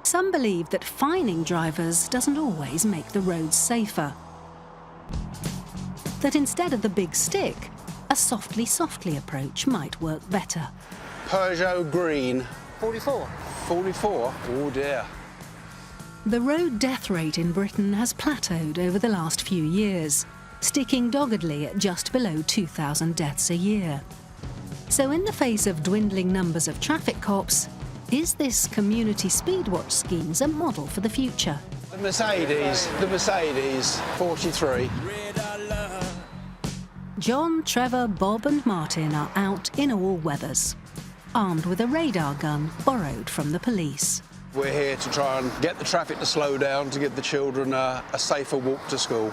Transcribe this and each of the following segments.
Some believe that fining drivers doesn't always make the roads safer. That instead of the big stick, a softly approach might work better. Peugeot green. 44. 44? Oh dear. The road death rate in Britain has plateaued over the last few years, sticking doggedly at just below 2,000 deaths a year. So in the face of dwindling numbers of traffic cops, is this community Speedwatch schemes a model for the future? The Mercedes 43. John, Trevor, Bob and Martin are out in all weathers, armed with a radar gun borrowed from the police. We're here to try and get the traffic to slow down to give the children a safer walk to school.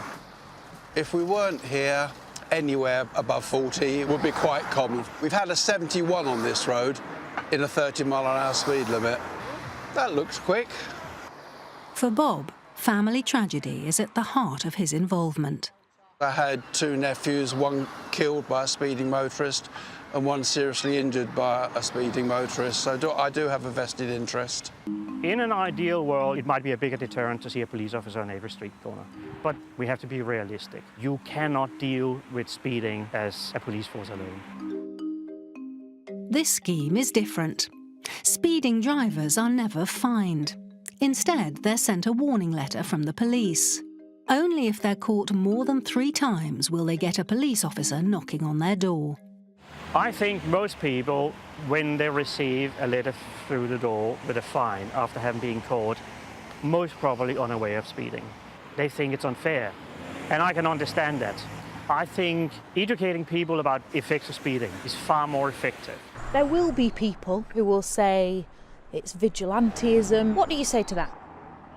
If we weren't here, anywhere above 40, it would be quite common. We've had a 71 on this road in a 30-mile-an-hour speed limit. That looks quick. For Bob, family tragedy is at the heart of his involvement. I had 2 nephews, one killed by a speeding motorist and one seriously injured by a speeding motorist, so I do have a vested interest. In an ideal world, it might be a bigger deterrent to see a police officer on every street corner. But we have to be realistic. You cannot deal with speeding as a police force alone. This scheme is different. Speeding drivers are never fined. Instead, they're sent a warning letter from the police. Only if they're caught more than 3 times will they get a police officer knocking on their door. I think most people, when they receive a letter through the door with a fine after having been caught, most probably on a way of speeding. They think it's unfair, and I can understand that. I think educating people about effects of speeding is far more effective. There will be people who will say it's vigilantism. What do you say to that?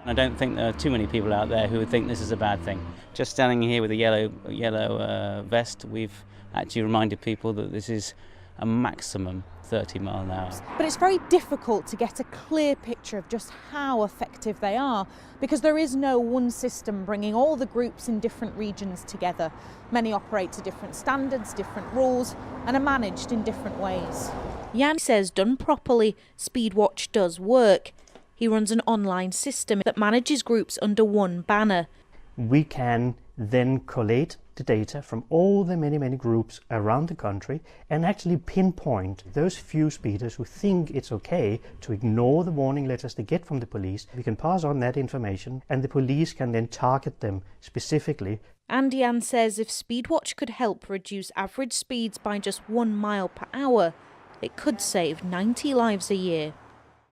I don't think there are too many people out there who would think this is a bad thing. Just standing here with a yellow vest, we've actually reminded people that this is a maximum 30 mile an hour. But it's very difficult to get a clear picture of just how effective they are, because there is no one system bringing all the groups in different regions together. Many operate to different standards, different rules, and are managed in different ways. Jan says done properly, Speedwatch does work. He runs an online system that manages groups under one banner. We can then collate the data from all the many groups around the country and actually pinpoint those few speeders who think it's okay to ignore the warning letters they get from the police. We can pass on that information and the police can then target them specifically. And Jan says if Speedwatch could help reduce average speeds by just 1 mile per hour, it could save 90 lives a year.